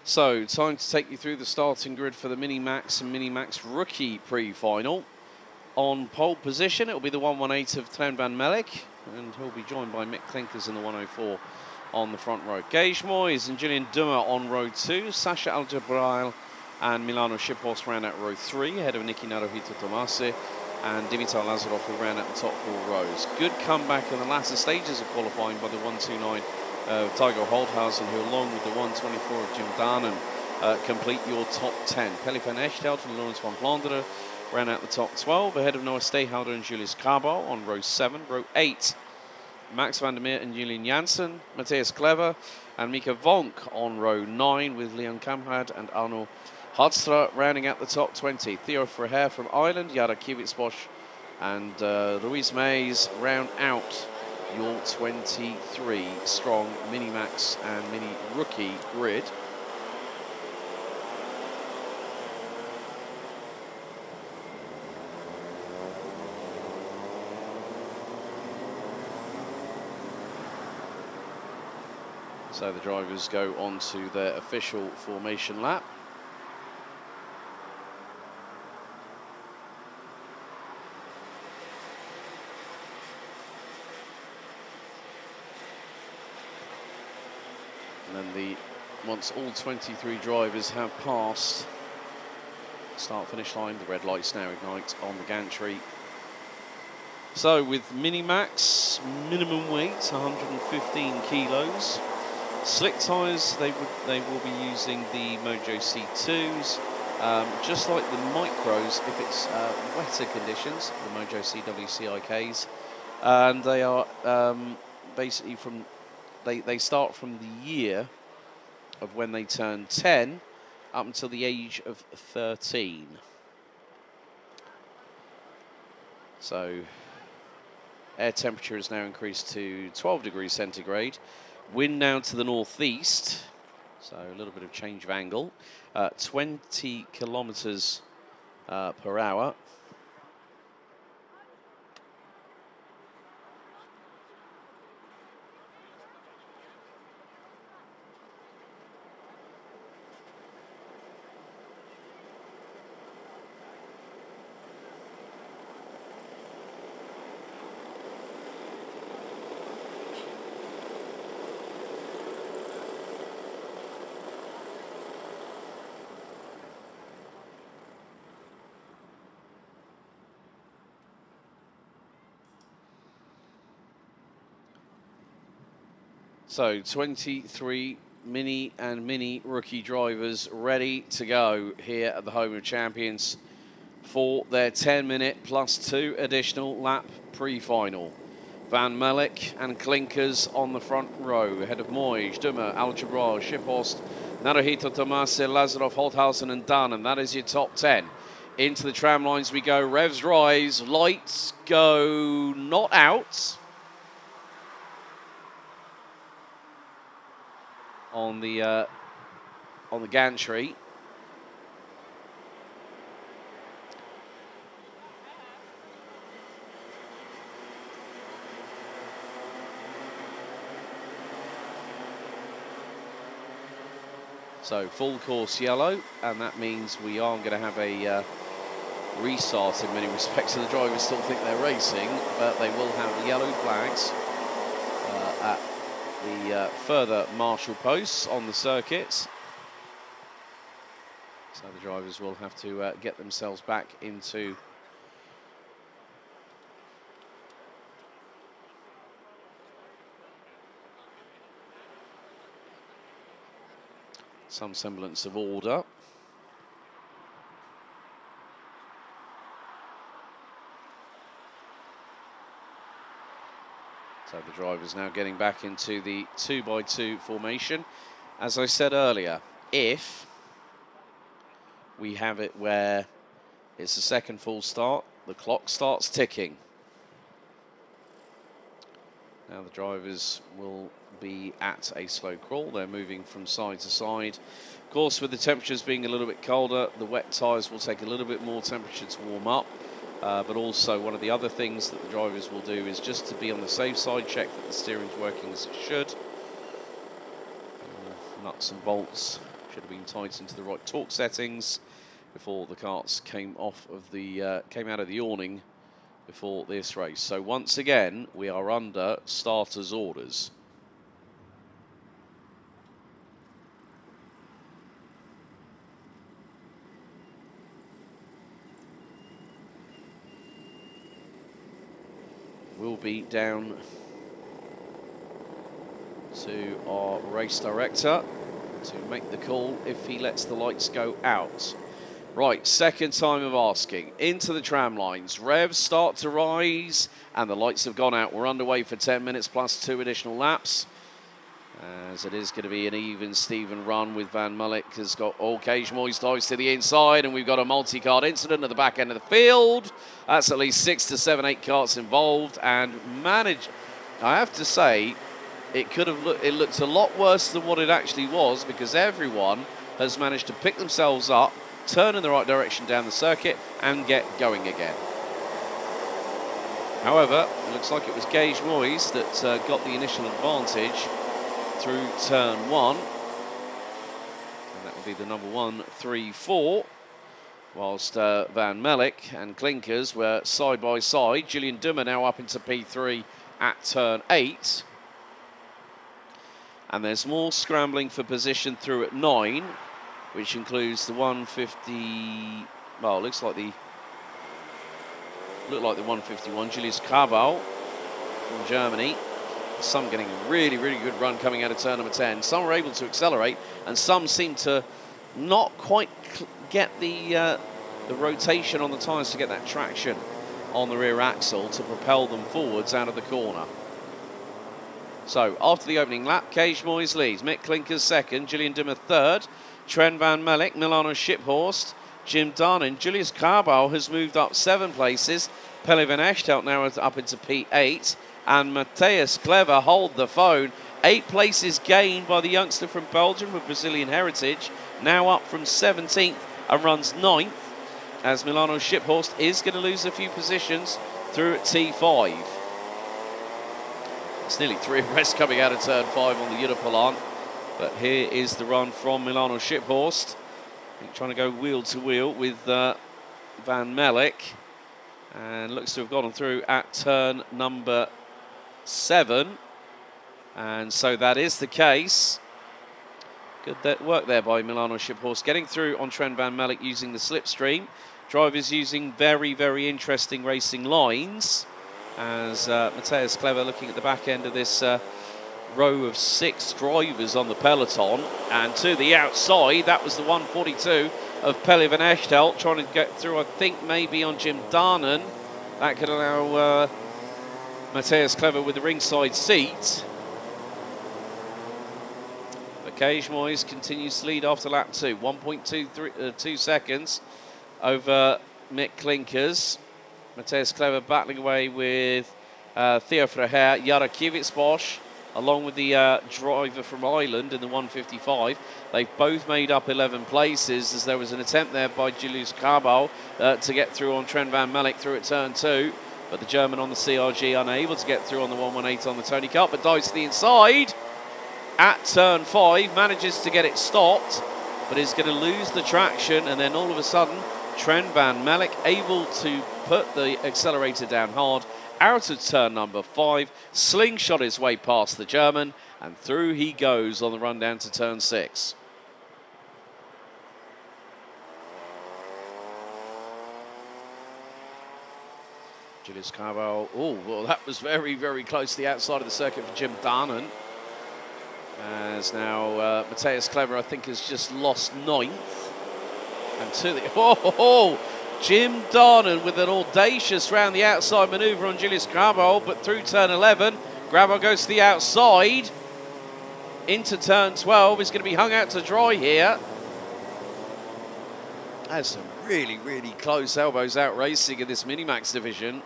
So, time to take you through the starting grid for the Mini-Max and Mini-Max Rookie Pre-Final. On pole position, it'll be the 118 of Teun van Melk, and he'll be joined by Mick Klinkers in the 104 on the front row. Gage Moyes and Julian Dummer on row 2, Sasha Algebrail and Milano Shiphorst round out row 3, ahead of Niki Naruhito Tomasi and Dimitar Lazarov who ran at the top 4 rows. Good comeback in the latter stages of qualifying by the 129 Tygo Holthausen, who along with the 124 of Jim Darnan complete your top 10. Pelle van Echtelt and Lawrence van Vlaanderen ran out the top 12, ahead of Noah Steyhouder and Julius Carbal on row 7. Row 8, Max van der Meer and Julian Janssen, Matthias Clever and Mika Vonk on row 9, with Leon Kamrad and Arno Hardstra rounding out the top 20. Theo Freher from Ireland, Yara Kivitsbosch and Ruiz Mays round out your 23 strong Mini-Max and Mini Rookie grid. So the drivers go on to their official formation lap. And then once all 23 drivers have passed start-finish line, the red lights now ignite on the gantry. So with Mini-Max, minimum weight 115 kilos. Slick tyres, they will be using the Mojo C2s, just like the Micros if it's wetter conditions, the Mojo CWCIKs, and they are basically from. They start from the year of when they turn 10 up until the age of 13. So air temperature has now increased to 12 degrees centigrade. Wind now to the northeast, so a little bit of change of angle. 20 kilometers per hour. So 23 Mini and Mini Rookie drivers ready to go here at the home of champions for their 10-minute plus 2 additional lap pre-final. Van Melk and Klinkers on the front row, ahead of Moyes, Dummer, Algebra, Shiphorst, Naruhito Tomasi, Lazarov, Holthausen and Dunn, and that is your top 10. Into the tram lines we go, revs rise, lights go not out on the gantry. So full course yellow, and that means we are going to have a restart in many respects. So the drivers still think they're racing, but they will have yellow flags at the further marshal posts on the circuits. So the drivers will have to get themselves back into some semblance of order. So the drivers now getting back into the 2x2 formation. As I said earlier, if we have it where it's a second full start, the clock starts ticking. Now the drivers will be at a slow crawl. They're moving from side to side. Of course, with the temperatures being a little bit colder, the wet tyres will take a little bit more temperature to warm up. But also one of the other things that the drivers will do is just to be on the safe side, check that the steering's working as it should. Nuts and bolts Should have been tightened into the right torque settings before the carts came out of the awning before this race. So once again, we are under starters' orders. We'll be down to our race director to make the call if he lets the lights go out. Right, second time of asking. Into the tram lines. Revs start to rise and the lights have gone out. We're underway for 10 minutes plus 2 additional laps. As it is going to be an even Steven run with Van Mullick has got Cage Moyes dives to the inside, and we've got a multi-card incident at the back end of the field. That's at least 6 to 7, 8 carts involved, and I have to say, it looked a lot worse than what it actually was, because everyone has managed to pick themselves up, turn in the right direction down the circuit, and get going again. However, it looks like it was Gage Moyes that got the initial advantage through turn 1, and that will be the number 1, 3, 4, whilst Van Mellick and Klinkers were side by side. Julian Dummer now up into P3 at turn 8, and there's more scrambling for position through at 9, which includes the 150. Well, looked like the 151 Julius Kabal from Germany. Some getting a really, really good run coming out of turn number 10. Some are able to accelerate, and some seem to not quite get the rotation on the tyres to get that traction on the rear axle to propel them forwards out of the corner. So after the opening lap, Gage Moyes leads, Mick Klinkers second, Julian Dimmer third, Trent Van Mellick, Milano Shiphorst, Jim Darnan. Julius Carball has moved up 7 places. Pelle van Echtelt now up into P8. And Matthias Clever hold the phone. 8 places gained by the youngster from Belgium with Brazilian heritage. Now up from 17th and runs 9th. As Milano Shiphorst is going to lose a few positions through at T5. It's nearly 3 abreast coming out of turn 5 on the Unipolan. But here is the run from Milano Shiphorst. Trying to go wheel to wheel with Van Mellick. And looks to have gotten through at turn number 7. And so that is the case. Good work there by Milano Shiphorst. Getting through on Trent Van Mellick using the slipstream. Drivers using very, very interesting racing lines. As Matthias Clever looking at the back end of this row of 6 drivers on the peloton. And to the outside, that was the 142 of Pelle van Echtelt, trying to get through, I think, maybe on Jim Darnan. That could allow Matthias Clever with the ringside seat. But Gage Moyes continues to lead after lap 2. 1.2 seconds over Mick Klinkers. Matthias Clever battling away with Theo Freher, Jara Kivitsbosch, along with the driver from Ireland in the 155. They've both made up 11 places, as there was an attempt there by Julius Carball to get through on Trent Van Mellick through at turn 2. But the German on the CRG unable to get through on the 118 on the Tony Kart, but dives to the inside at turn 5, manages to get it stopped, but is going to lose the traction, and then all of a sudden Trent Van Mellick able to put the accelerator down hard out of turn number 5, slingshot his way past the German, and through he goes on the run down to turn 6. Julius Carball, oh, well, that was very, very close to the outside of the circuit for Jim Darnan. As now Matthias Clever, I think, has just lost 9th. And to the, Jim Darnan with an audacious round the outside manoeuvre on Julius Carball, but through turn 11, Grabo goes to the outside. Into turn 12, is going to be hung out to dry here. That's some really, really close elbows out racing in this Minimax division.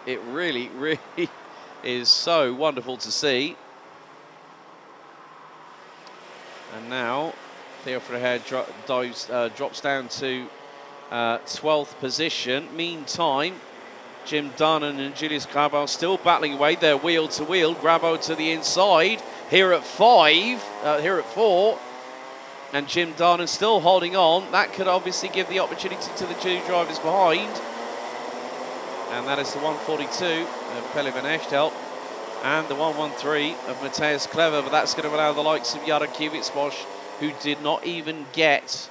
It really, really is so wonderful to see. And now Theo Freher drops down to 12th position. Meantime, Jim Darnan and Julius Carball still battling away. They're wheel to wheel. Grabo to the inside. Here at 4. And Jim Darnan still holding on. That could obviously give the opportunity to the two drivers behind. And that is the 142 of Pelle van Echtelt and the 113 of Matthias Clever. But that's going to allow the likes of Jara Kivitsbosch, who did not even get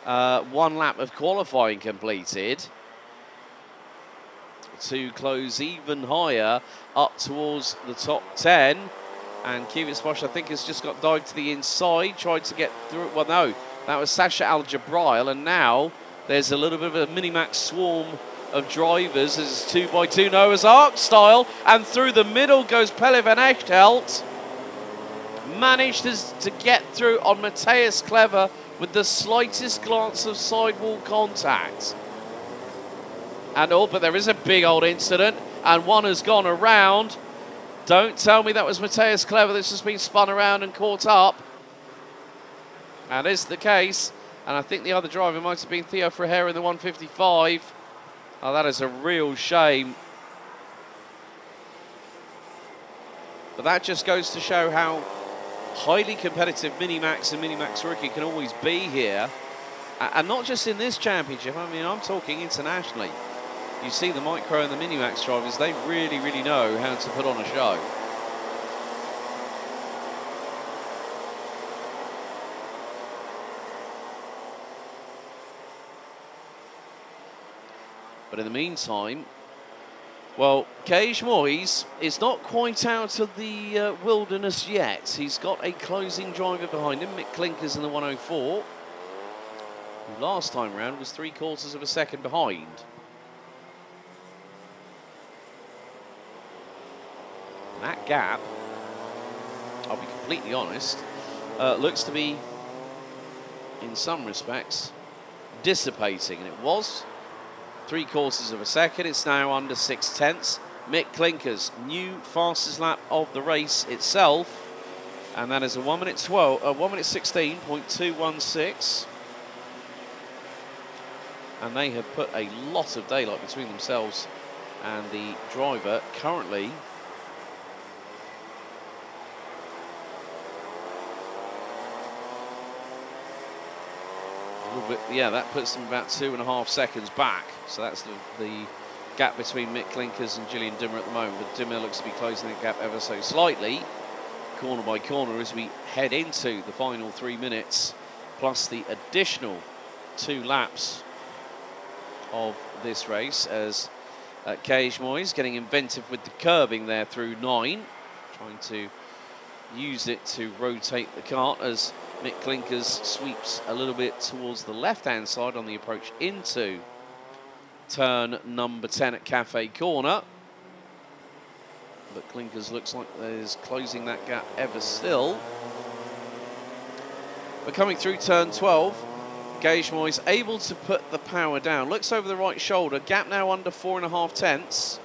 one lap of qualifying completed, to close even higher up towards the top 10. And Kivitsbosch, I think, has just got dived to the inside, tried to get through. Well, no, that was Sasha Al-Jabrail, and now there's a little bit of a Minimax swarm of drivers as 2x2 Noah's Ark style, and through the middle goes Pelle van Echtelt. Managed to get through on Matthias Clever with the slightest glance of sidewall contact. And oh, but there is a big old incident, and one has gone around. Don't tell me that was Matthias Clever that's just been spun around and caught up. That is the case, and I think the other driver might have been Theo Frejera in the 155. Oh, that is a real shame. But that just goes to show how highly competitive Minimax and Minimax Rookie can always be here. And not just in this championship, I mean, I'm talking internationally. You see the Micro and the Minimax drivers, they really, really know how to put on a show. But in the meantime, well, Kees Moyes is not quite out of the wilderness yet. He's got a closing driver behind him, Mick Klinkers in the 104, who last time round was 3/4 of a second behind. And that gap, I'll be completely honest, looks to be, in some respects, dissipating. And it was 3/4 of a second. It's now under 6/10. Mick Klinkers, new fastest lap of the race itself, and that is a 1 minute 16.216. And they have put a lot of daylight between themselves and the driver currently. Bit, yeah, that puts them about 2.5 seconds back. So that's the gap between Mick Klinkers and Gillian Dimmer at the moment. But Dimmer looks to be closing that gap ever so slightly, corner by corner, as we head into the final 3 minutes, plus the additional 2 laps of this race, as Kees Moyes getting inventive with the curbing there through 9, trying to use it to rotate the kart as Mick Klinkers sweeps a little bit towards the left-hand side on the approach into turn number 10 at Cafe Corner. But Klinkers looks like there's closing that gap ever still. But coming through turn 12, Kees Moyes able to put the power down. Looks over the right shoulder, gap now under 4.5 tenths.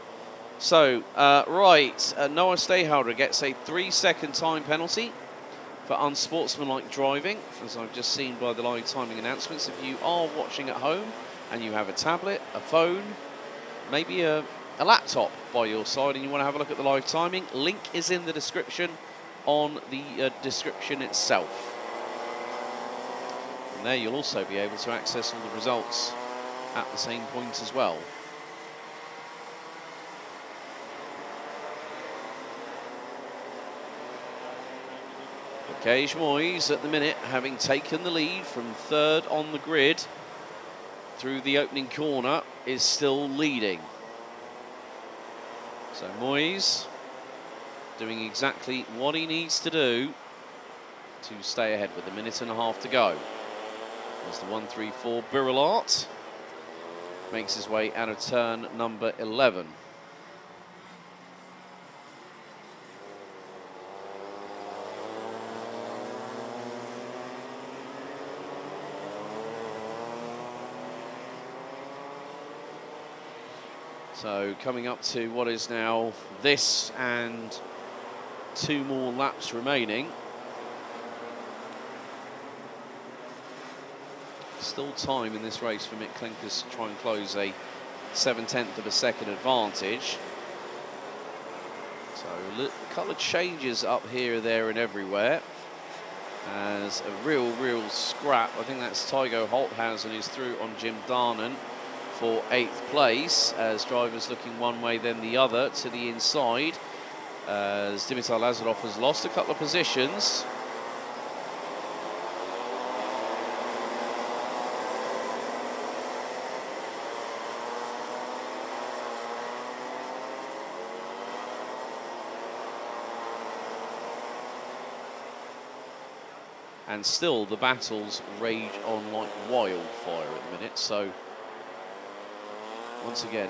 So, Noah Stayholder gets a 3-second time penalty for unsportsmanlike driving, as I've just seen by the live timing announcements. If you are watching at home and you have a tablet, a phone, maybe a laptop by your side and you want to have a look at the live timing, link is in the description on the description itself. And there you'll also be able to access all the results at the same point as well. Kees Moyes at the minute, having taken the lead from 3rd on the grid through the opening corner, is still leading. So Moyes doing exactly what he needs to do to stay ahead with 1.5 minutes to go. As the 134 Birillart makes his way out of turn number 11. So coming up to what is now this and 2 more laps remaining. Still time in this race for Mick Klinkers to try and close a 7/10 of a second advantage. So a couple of changes up here, there and everywhere. as a real scrap. I think that's Tygo Holthausen is through on Jim Darnan for 8th place, as drivers looking one way then the other to the inside, as Dimitar Lazarov has lost a couple of positions. And still the battles rage on like wildfire at the minute. So once again,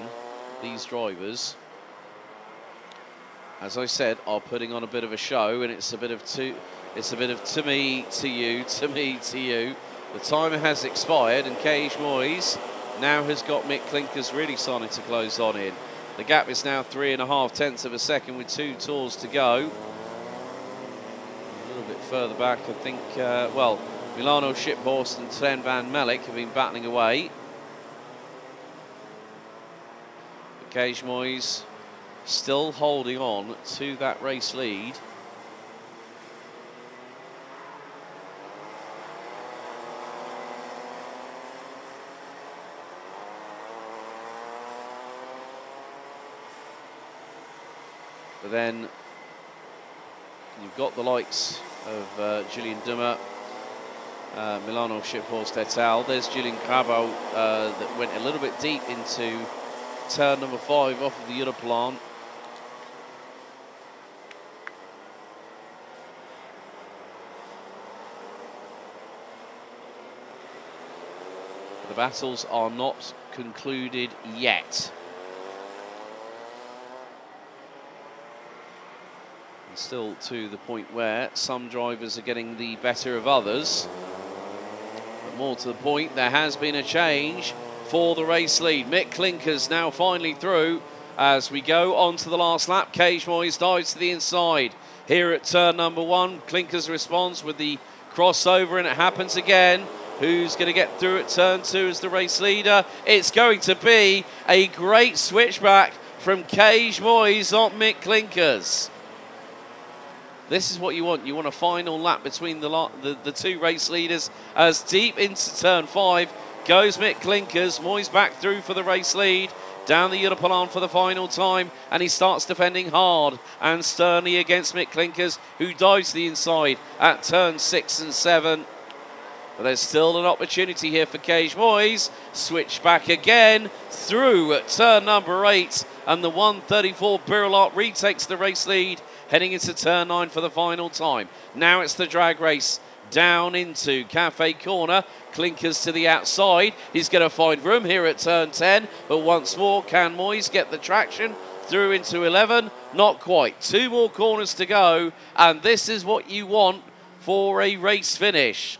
these drivers, as I said, are putting on a bit of a show, and it's a bit of to me, to you, to me, to you. The timer has expired, and Cage Moyes now has got Mick Clinkers really starting to close on in. The gap is now 3.5 tenths of a second with 2 tours to go. A little bit further back, I think, well, Milano Shiphorst and Sven van Melk have been battling away. But Cage Moyes still holding on to that race lead. But then you've got the likes of Julien Dummer, Milano Shiphorst et al. There's Julien Crabo that went a little bit deep into turn number 5 off of the Europlan. The battles are not concluded yet. And still to the point where some drivers are getting the better of others. But more to the point, there has been a change for the race lead. Mick Clinkers now finally through as we go on to the last lap. Cage Moyes dives to the inside. Here at turn number 1, Clinkers responds with the crossover, and it happens again. Who's going to get through at turn 2 as the race leader? It's going to be a great switchback from Cage Moyes on Mick Clinkers. This is what you want. You want a final lap between the 2 race leaders, as deep into turn 5 goes Mick Clinkers. Moyes back through for the race lead. Down the Europlan for the final time, and he starts defending hard and sternly against Mick Clinkers, who dives to the inside at turn 6 and 7. But there's still an opportunity here for Cage Moyes. Switch back again through at turn number 8, and the 134 Birolot retakes the race lead, heading into turn 9 for the final time. Now it's the drag race down into Cafe Corner. Clinkers to the outside. He's going to find room here at turn 10, but once more, can Moyes get the traction through into 11? Not quite. 2 more corners to go, and this is what you want for a race finish.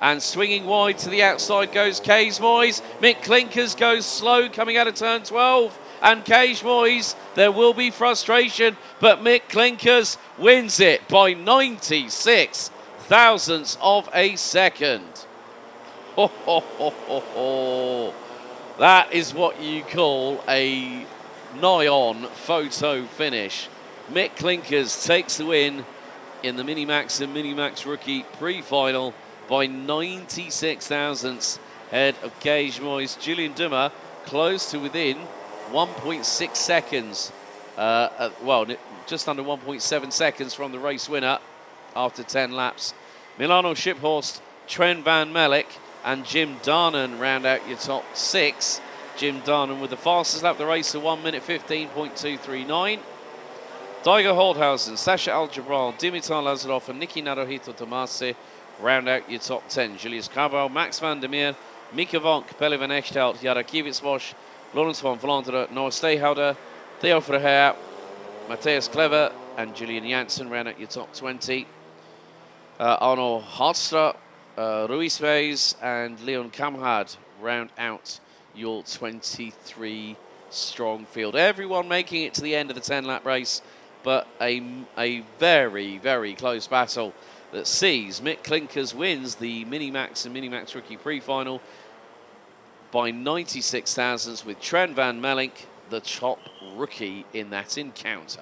And swinging wide to the outside goes Cage Moyes. Mick Clinkers goes slow coming out of turn 12. And Cage Moyes, there will be frustration, but Mick Clinkers wins it by 96 thousandths of a second. Ho, ho, ho, ho, ho. That is what you call a nigh-on photo finish. Mick Clinkers takes the win in the Minimax and Minimax Rookie pre-final by 96 thousandths ahead of Cage Moyes. Julien Dummer close to within 1.6 seconds, well, just under 1.7 seconds from the race winner after 10 laps. Milano Shiphorst, Sven van Melk and Jim Darnan round out your top 6. Jim Darnan with the fastest lap of the race at 1 minute 15.239. Tygo Holthausen, Sasha Aljabral, Dimitar Lazarov and Niki Naruhito Tomasi round out your top 10. Julius Cabral, Max van der Meer, Mika Vonk, Pelle van Echtelt, Jara Kiewicz-Bosch, Laurens van Vlaanderen, Noah Steyhouder, Theo Verheer, Matthias Clever and Julian Janssen round out your top 20. Arno Hardstra, Ruiz Reis and Leon Kamhad round out your 23 strong field. Everyone making it to the end of the 10-lap race, but a very, very close battle that sees Mick Clinkers wins the Minimax and Minimax Rookie pre-final by 96 thousandths, with Sven van Melk the top rookie in that encounter.